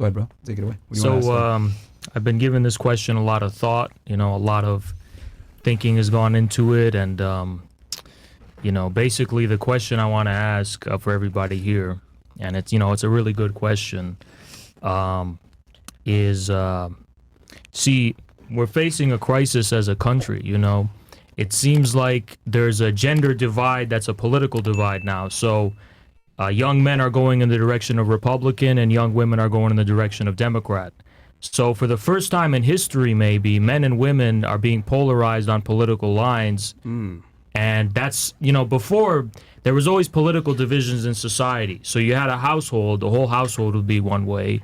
Go ahead, bro. Take it away. What do you want to ask I've been giving this question a lot of thought. A lot of thinking has gone into it, and basically the question I want to ask for everybody here, and it's it's a really good question, is see, we're facing a crisis as a country. It seems like there's a gender divide that's a political divide now. So young men are going in the direction of Republican and young women are going in the direction of Democrat. So for the first time in history, maybe, men and women are being polarized on political lines. And that's, before, there was always political divisions in society. So you had a household, the whole household would be one way,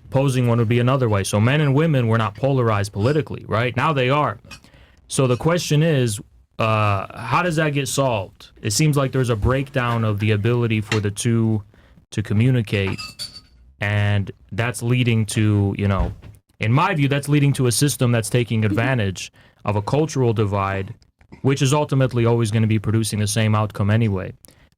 opposing one would be another way. So men and women were not polarized politically, right? Now they are. So the question is, how does that get solved? It seems like there's a breakdown of the ability for the two to communicate. And that's leading to, in my view, that's leading to a system that's taking advantage of a cultural divide, which is ultimately always going to be producing the same outcome anyway.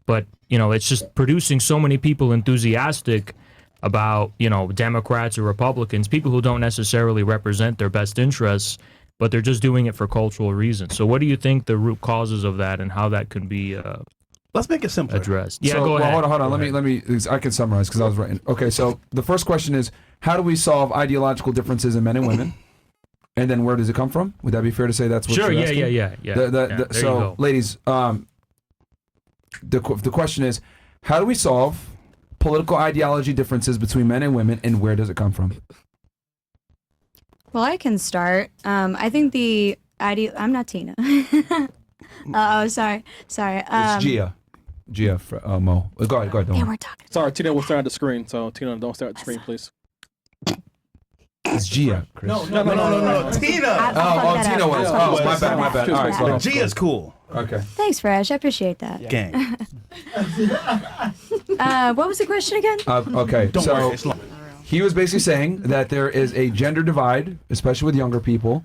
But, it's just producing so many people enthusiastic about, Democrats or Republicans, people who don't necessarily represent their best interests, but they're just doing it for cultural reasons. So what do you think the root causes of that and how that can be let's make it simple. Addressed. Yeah, so, go ahead. Hold on. Let me. I can summarize because I was writing. Okay, so the first question is, how do we solve ideological differences in men and women? And then where does it come from? Would that be fair to say that's what Sure, you're asking? yeah. So, ladies, the question is, how do we solve political ideology differences between men and women, and where does it come from? Well, I can start. I think I'm not Tina. Sorry. It's Gia. Mo. Go ahead. Don't Yeah, worry. we're talking. Sorry, Tina will start at the screen. So Tina, don't start at the screen, please. It's Gia, Chris. No. Tina. Tina was. Oh, my bad. All right, go ahead. Gia's cool. Okay. Thanks, Fresh. I appreciate that. Gang. What was the question again? Okay, Don't so worry, it's long. he was basically saying that there is a gender divide, especially with younger people,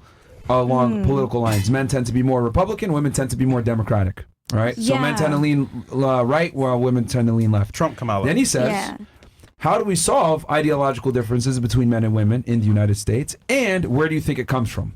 along political lines. Men tend to be more Republican, women tend to be more Democratic, right? So men tend to lean right, while women tend to lean left. Trump come out. Then he says, how do we solve ideological differences between men and women in the United States, and where do you think it comes from?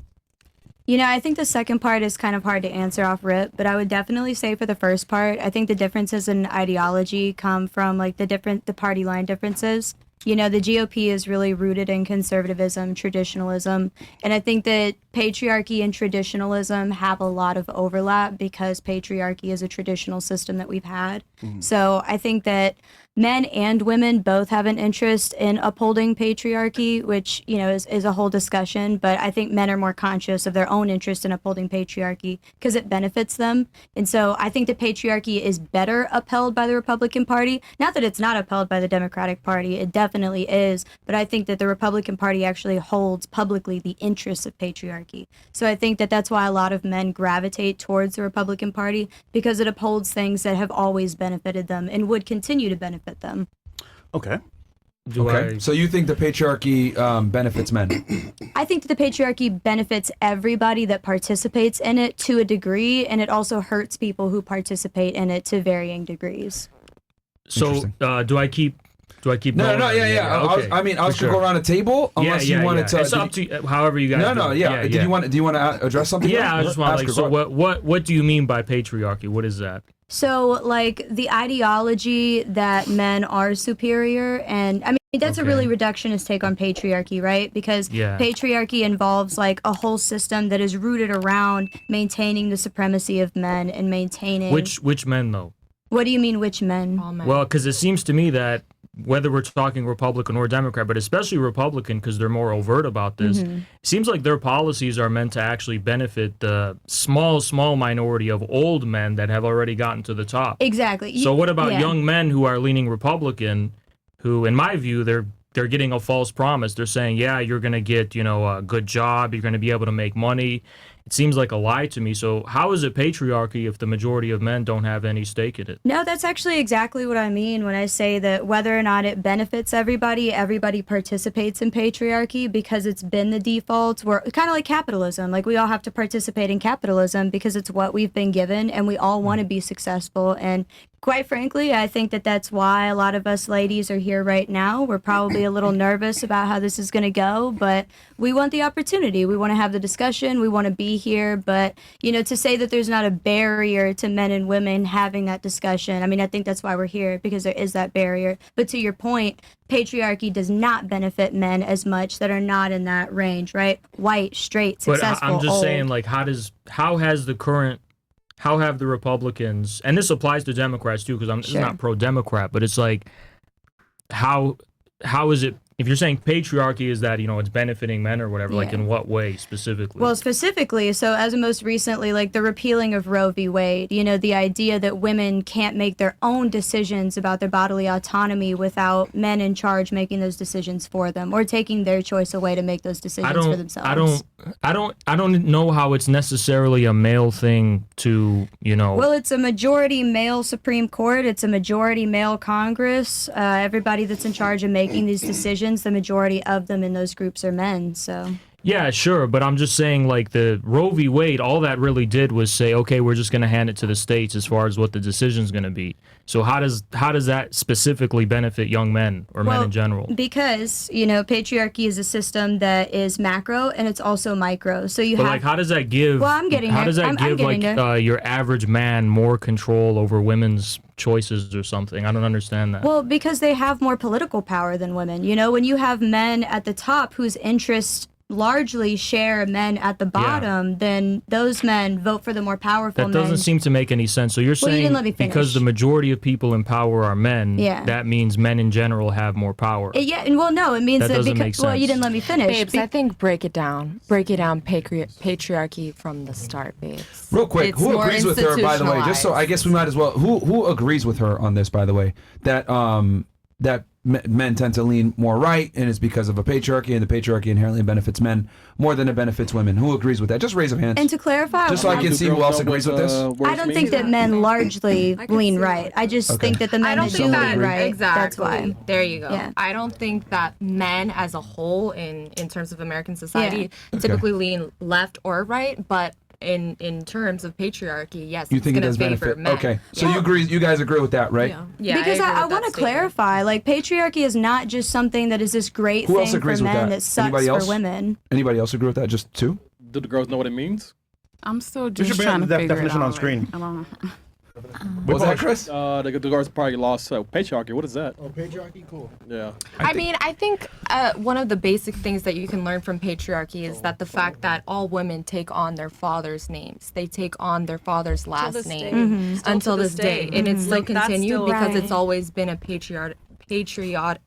I think the second part is kind of hard to answer off rip, but I would definitely say for the first part, I think the differences in ideology come from the party line differences. The GOP is really rooted in conservatism, traditionalism, and I think that patriarchy and traditionalism have a lot of overlap because patriarchy is a traditional system that we've had. So I think that men and women both have an interest in upholding patriarchy, which, is a whole discussion. But I think men are more conscious of their own interest in upholding patriarchy because it benefits them. And so I think the patriarchy is better upheld by the Republican Party. Not that it's not upheld by the Democratic Party. It definitely is. But I think that the Republican Party actually holds publicly the interests of patriarchy. So I think that that's why a lot of men gravitate towards the Republican Party, because it upholds things that have always benefited them and would continue to benefit them. Okay. So you think the patriarchy benefits men? I think that the patriarchy benefits everybody that participates in it to a degree, and it also hurts people who participate in it to varying degrees. So do I keep No, yeah. Okay, I was going to go around the table unless you wanted to. It's up to you, however you guys. No, yeah. Do you want to address something? Yeah, I just want so what do you mean by patriarchy? What is that? So the ideology that men are superior, and I mean that's a really reductionist take on patriarchy, right? Because patriarchy involves a whole system that is rooted around maintaining the supremacy of men and maintaining which men though? What do you mean which men? All men. Well, because it seems to me that whether we're talking Republican or Democrat, but especially Republican because they're more overt about this, it seems like their policies are meant to actually benefit the small minority of old men that have already gotten to the top. Exactly. So what about young men who are leaning Republican, who, in my view, they're getting a false promise. They're saying, yeah, you're going to get, a good job, you're going to be able to make money. it seems like a lie to me. So how is it patriarchy if the majority of men don't have any stake in it? No, that's actually exactly what I mean when I say that whether or not it benefits everybody, everybody participates in patriarchy because it's been the default. We're kind of like capitalism. Like we all have to participate in capitalism because it's what we've been given and we all want to be successful. And quite frankly, I think that that's why a lot of us ladies are here right now. We're probably a little nervous about how this is going to go, but we want the opportunity. We want to have the discussion. We want to be here. But, you know, to say that there's not a barrier to men and women having that discussion, I mean, I think that's why we're here, because there is that barrier. But to your point, patriarchy does not benefit men as much that are not in that range, right? White, straight, successful, But I'm just old. saying, like, how have the Republicans, and this applies to Democrats too, because it's not pro-Democrat, but it's like, how is it, if you're saying patriarchy is that, you know, it's benefiting men or whatever, like in what way specifically? Well, specifically, so as of most recently, like the repealing of Roe v. Wade, you know, the idea that women can't make their own decisions about their bodily autonomy without men in charge making those decisions for them or taking their choice away to make those decisions for themselves. I don't know how it's necessarily a male thing to, you know. Well, it's a majority male Supreme Court. It's a majority male Congress. Everybody that's in charge of making these decisions, the majority of them in those groups are men. So yeah, sure, but I'm just saying, like, the Roe v. Wade, all that really did was say, okay, we're just going to hand it to the states as far as what the decision's going to be. So how does that specifically benefit young men or men in general? Because, you know, patriarchy is a system that is macro and it's also micro. So you But have, like, how does that give? Well, I'm getting How there. does that I'm give getting there. your average man more control over women's choices or something? I don't understand that. Well, because they have more political power than women. You know, when you have men at the top whose interests largely share men at the bottom, then those men vote for the more powerful That men. doesn't seem to make any sense. So you're Well, you saying didn't let me because finish. the majority of people in power are men, that means men in general have more power. Yeah, and well, no, it means That that doesn't because, make well, you sense. didn't let me finish. Babes, I think break it down patriarchy from the start, babes. Real quick, It's who more agrees with her, by the way? Just so I guess we might as well. Who agrees with her on this, by the way? That that men tend to lean more right, and it's because of a patriarchy, and the patriarchy inherently benefits men more than it benefits women. Who agrees with that? Just raise your hands. And to clarify, just so I can see who else agrees with this. I don't think that men largely lean right. I just think that the men that do lean right, exactly. that's why. There you go. Yeah. I don't think that men as a whole in terms of American society typically lean left or right, but in terms of patriarchy, yes, You it's think it going does to favor benefit? men. Okay, so you guys agree with that, right? Yeah, Because I want to to clarify, like, patriarchy is not just something that is this great Who else thing for agrees with men that? that sucks Anybody else? for women. Anybody else agree with that? Just two? Do the girls know what it means? I'm still We just should bring trying up to the figure it definition out. on screen. I don't- What was that, Chris? The girls probably lost patriarchy. What is that? Oh, patriarchy, cool. Yeah. I think one of the basic things that you can learn from patriarchy is that the fact that all women take on their father's names. They take on their father's last this name day. Mm-hmm. Still until to this this day. day. And it's still Like, that's continued still because right. it's always been a patriot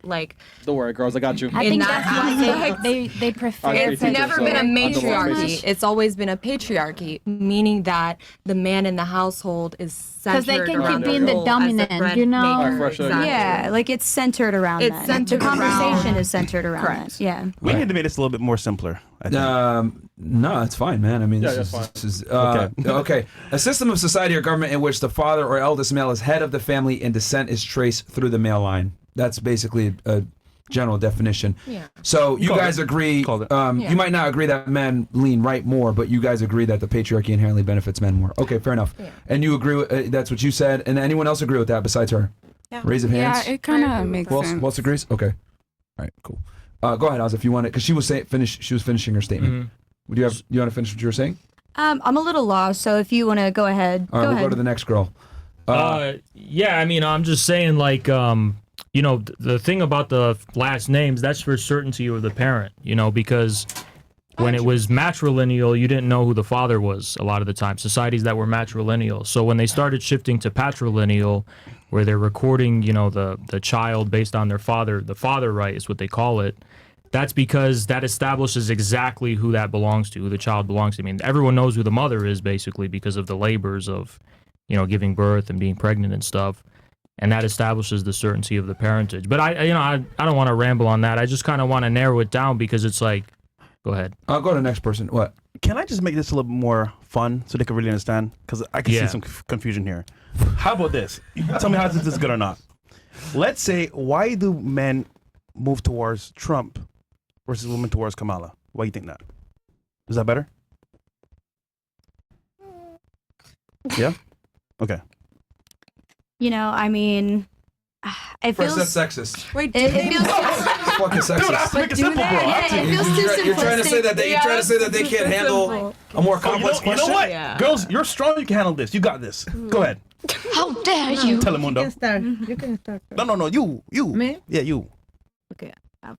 like Don't worry, girls. I got you. I in think that that's why they prefer. Okay, it's teachers, never so been a I'll go matriarchy. It's always been a patriarchy, meaning that the man in the household is centered they can around keep being the role as dominant, bread you know? maker. Alright, fresh, Exactly. Yeah, like it's centered around It's men. centered the conversation around- is centered around Correct. that. Yeah. We need to make this a little bit more simpler, I think. No, it's fine, man. I mean, Yeah, this that's is fine. okay. A system of society or government in which the father or eldest male is head of the family and descent is traced through the male line. That's basically a general definition. Yeah. So you Called guys it. agree. Called it. You might not agree that men lean right more, but you guys agree that the patriarchy inherently benefits men more. Okay, fair enough. Yeah. And you agree with that's what you said. And anyone else agree with that besides her? Yeah. Raise of hands. Yeah, it kind of makes Who else, sense. who else agrees? Okay. All right. Cool. Go ahead, Oz, if you want it, because she was She was finishing her statement. Mhm. Would you have? You want to finish what you were saying? I'm a little lost, so if you want to go ahead, All right, go we'll ahead. go to the next girl. Yeah, I mean, I'm just saying, like, you know, the thing about the last names, that's for certainty of the parent, you know, because when it was matrilineal, you didn't know who the father was a lot of the time, societies that were matrilineal. So when they started shifting to patrilineal, where they're recording, you know, the child based on their father, the father right is what they call it, that's because that establishes exactly who that belongs to, who the child belongs to. I mean, everyone knows who the mother is, basically, because of the labors of, you know, giving birth and being pregnant and stuff. And that establishes the certainty of the parentage. But I don't want to ramble on that. I just kind of want to narrow it down because it's like, go ahead. I'll go to the next person. What? Can I just make this a little more fun so they can really understand? Because I can see some confusion here. How about this? Tell me how this is good or not. Let's say, why do men move towards Trump versus women towards Kamala? Why do you think that? Is that better? Yeah? Okay. You know, I mean, it First, feels. that's sexist. Wait, It feels. It's fucking sexist. Make it simple, bro. Yeah, it feels too simplistic. You're trying to say that they can't handle a more complex You question. know what? Yeah. Girls, you're strong. You can handle this. You got this. Go ahead. How dare you? Telemundo. You can start. No. You. Me? Yeah, you. Okay.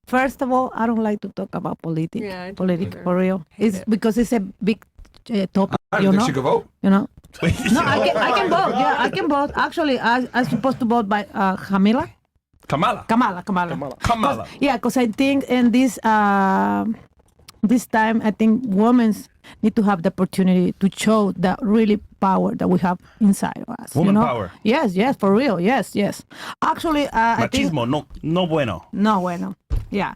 First of all, I don't like to talk about politics. Yeah, I don't Politics either. for real. It's because it's a big topic. I You don't think know. she could vote. You know. Wait, No, I can vote. Yeah, I can vote. Actually, I'm supposed to vote by Kamala. Kamala. Yeah, because I think in this this time, I think women need to have the opportunity to show the really power that we have inside of us. Woman you know? power. Yes, for real. Yes. Actually, I think Machismo, no bueno. no bueno. Yeah.